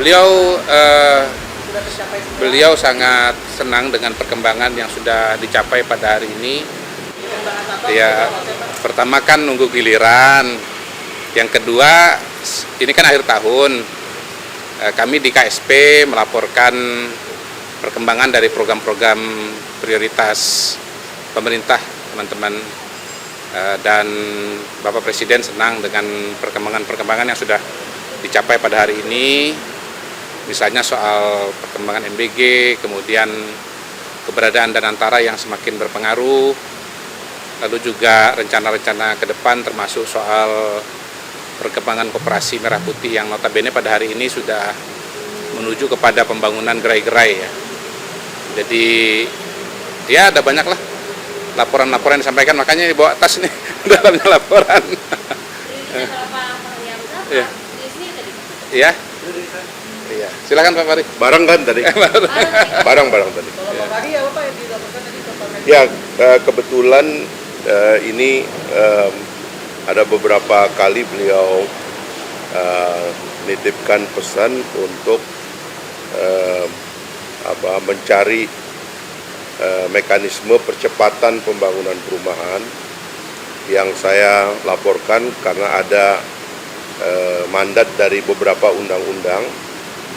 beliau beliau sangat senang dengan perkembangan yang sudah dicapai pada hari ini. Ya, pertama kan nunggu giliran. Yang kedua, ini kan akhir tahun. Kami di KSP melaporkan perkembangan dari program-program prioritas pemerintah, teman-teman. Dan Bapak Presiden senang dengan perkembangan-perkembangan yang sudah dicapai pada hari ini. Misalnya soal perkembangan MBG, kemudian keberadaan Danantara yang semakin berpengaruh, lalu juga rencana-rencana ke depan termasuk soal perkembangan koperasi Merah Putih yang notabene pada hari ini sudah menuju kepada pembangunan gerai-gerai ya. Jadi ya ada banyak lah laporan-laporan yang disampaikan, makanya dibawa tas nih dalamnya laporan. Iya. Iya, silakan Pak Fahri. Barang kan tadi? Barang tadi. Kalau Pak Fahri apa yang dilaporkan tadi ke Pak Menko? Ya, kebetulan ini ada beberapa kali beliau nitipkan pesan untuk mencari mekanisme percepatan pembangunan perumahan yang saya laporkan karena ada mandat dari beberapa undang-undang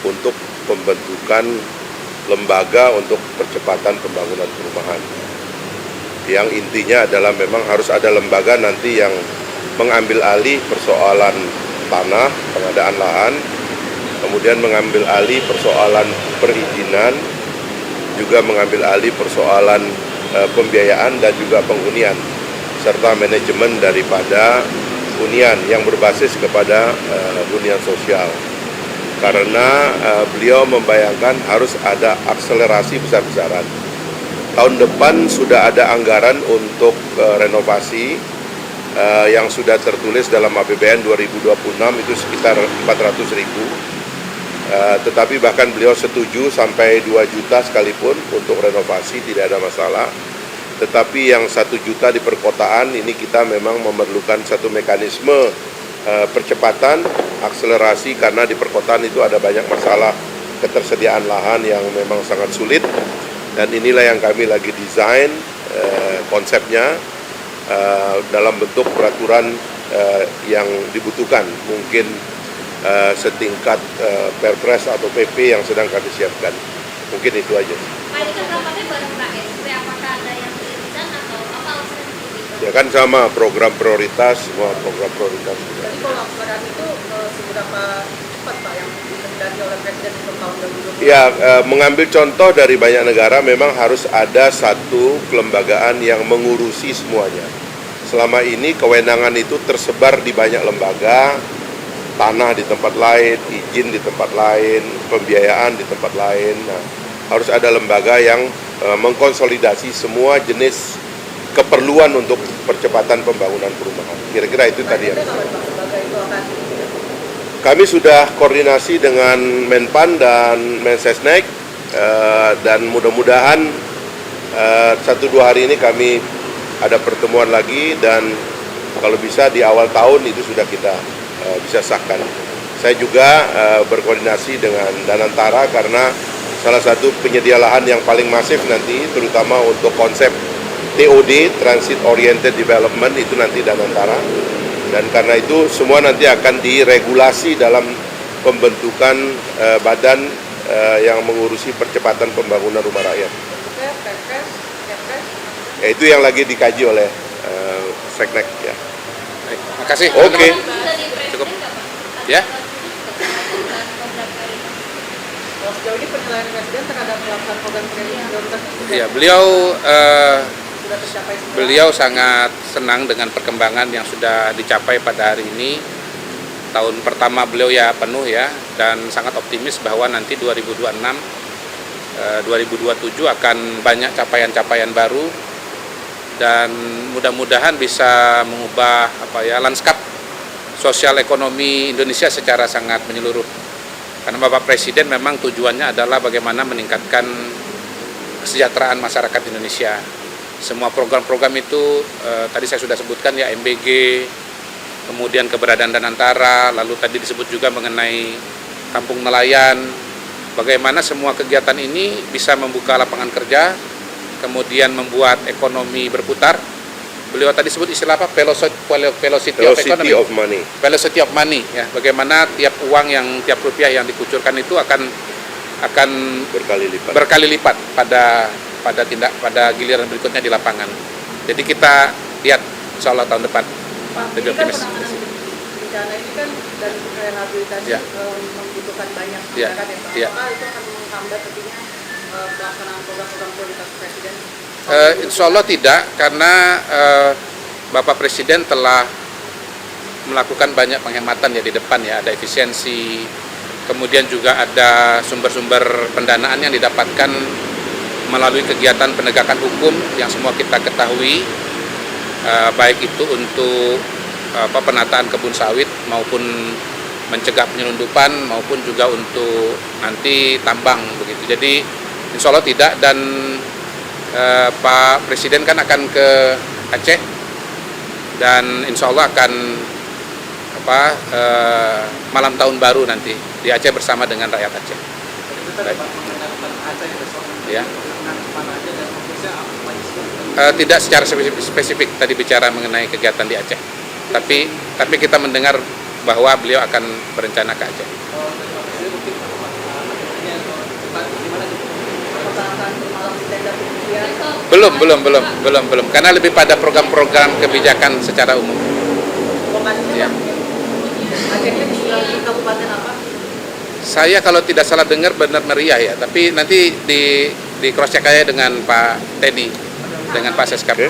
untuk pembentukan lembaga untuk percepatan pembangunan perumahan. Yang intinya adalah memang harus ada lembaga nanti yang mengambil alih persoalan tanah, pengadaan lahan, kemudian mengambil alih persoalan perizinan, juga mengambil alih persoalan pembiayaan dan juga penghunian, serta manajemen daripada hunian yang berbasis kepada hunian sosial. Karena beliau membayangkan harus ada akselerasi besar-besaran. Tahun depan sudah ada anggaran untuk renovasi yang sudah tertulis dalam APBN 2026 itu sekitar 400.000. Tetapi bahkan beliau setuju sampai 2 juta sekalipun untuk renovasi, tidak ada masalah. Tetapi yang 1 juta di perkotaan ini kita memang memerlukan satu mekanisme percepatan, akselerasi, karena di perkotaan itu ada banyak masalah ketersediaan lahan yang memang sangat sulit, dan inilah yang kami lagi desain konsepnya dalam bentuk peraturan yang dibutuhkan, mungkin setingkat Perpres atau PP yang sedang kami siapkan. Mungkin itu aja. Pak, ini kan rapatnya bareng KSP, apakah ada yang diirisan atau apa alasannya begitu? Ya kan sama program prioritas, semua program prioritas. Jadi kalau anggaran itu seberapa cepat Pak yang dikehendaki oleh Presiden untuk tahun 2020? Ya, mengambil contoh dari banyak negara memang harus ada satu kelembagaan yang mengurusi semuanya. Selama ini kewenangan itu tersebar di banyak lembaga, tanah di tempat lain, izin di tempat lain, pembiayaan di tempat lain. Nah, harus ada lembaga yang mengkonsolidasi semua jenis keperluan untuk percepatan pembangunan perumahan. Kira-kira itu tadi yang kami sudah koordinasi dengan Menpan dan Mensesnek, dan mudah-mudahan 1-2 hari ini kami ada pertemuan lagi, dan kalau bisa di awal tahun itu sudah kita bisa sahkan. Saya juga berkoordinasi dengan Danantara karena salah satu penyedia lahan yang paling masif nanti, terutama untuk konsep TOD, Transit Oriented Development, itu nanti Danantara. Dan karena itu semua nanti akan diregulasi dalam pembentukan badan yang mengurusi percepatan pembangunan rumah rakyat. Itu yang lagi dikaji oleh Seknek ya. Baik, makasih. Oke. Cukup. Ya. Sejauh ini penilaian Presiden terhadap pelaksanaan program prioritas itu Ya, beliau sudah tercapai semua. Beliau sangat senang dengan perkembangan yang sudah dicapai pada hari ini. Tahun pertama beliau ya penuh ya, dan sangat optimis bahwa nanti 2026, 2027 akan banyak capaian-capaian baru, dan mudah-mudahan bisa mengubah lanskap sosial ekonomi Indonesia secara sangat menyeluruh. Karena Bapak Presiden memang tujuannya adalah bagaimana meningkatkan kesejahteraan masyarakat Indonesia. Semua program-program itu tadi saya sudah sebutkan ya, MBG, kemudian keberadaan Danantara, lalu tadi disebut juga mengenai kampung nelayan, bagaimana semua kegiatan ini bisa membuka lapangan kerja, kemudian membuat ekonomi berputar. Beliau tadi sebut istilah apa? Velocity of economy. of money. Velocity of money, ya. Bagaimana tiap rupiah yang dikucurkan itu akan berkali lipat pada giliran berikutnya di lapangan. Jadi kita lihat insya Allah tahun depan. Pak, Lebih ini kan optimis. penanganan bencana ini kan dan rehabilitasi Ya. membutuhkan banyak Ya. anggaran ya Pak. Ya. Apakah itu akan menghambat nantinya pelaksanaan program-program prioritas Presiden? Insya Allah tidak, karena Bapak Presiden telah melakukan banyak penghematan ya di depan ya, ada efisiensi, kemudian juga ada sumber-sumber pendanaan yang didapatkan melalui kegiatan penegakan hukum yang semua kita ketahui, baik itu untuk penataan kebun sawit maupun mencegah penyelundupan maupun juga untuk nanti tambang begitu. Jadi insya Allah tidak, dan Pak Presiden kan akan ke Aceh dan insya Allah akan malam tahun baru nanti di Aceh bersama dengan rakyat Aceh. Baik. Ya. Tidak secara spesifik tadi bicara mengenai kegiatan di Aceh, tapi kita mendengar bahwa beliau akan berencana ke Aceh. Belum, karena lebih pada program-program kebijakan secara umum. Lokasinya Ya. Acehnya di kabupaten apa? Saya kalau tidak salah dengar Benar Meriah ya, tapi nanti di cross check aja dengan Pak Teddy, dengan Pak Seskap. Oke.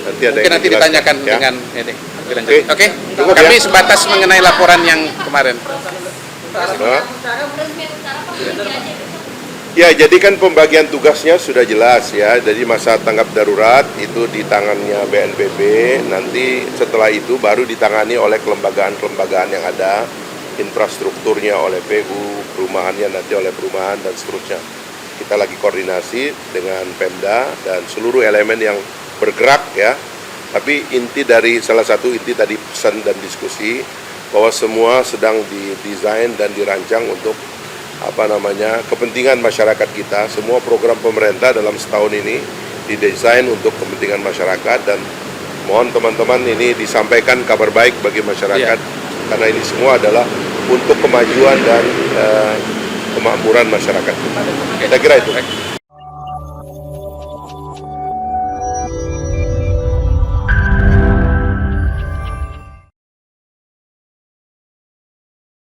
Nanti ada Mungkin yang nanti dijelaskan, ditanyakan ya. dengan ini. Dilanjut. Oke. Cukup, Kami ya. sebatas mengenai laporan yang kemarin. Nah. Resmi utara Pak di Aceh besok. Ya, jadi kan pembagian tugasnya sudah jelas ya. Jadi masa tanggap darurat itu di tangannya BNPB, nanti setelah itu baru ditangani oleh kelembagaan-kelembagaan yang ada, infrastrukturnya oleh PU, perumahannya nanti oleh perumahan dan seterusnya. Kita lagi koordinasi dengan Pemda dan seluruh elemen yang bergerak ya. Tapi salah satu inti tadi pesan dan diskusi bahwa semua sedang didesain dan dirancang untuk kepentingan masyarakat kita. Semua program pemerintah dalam setahun ini didesain untuk kepentingan masyarakat, dan mohon teman-teman ini disampaikan kabar baik bagi masyarakat, karena ini semua adalah untuk kemajuan dan kemakmuran masyarakat. Saya kira itu.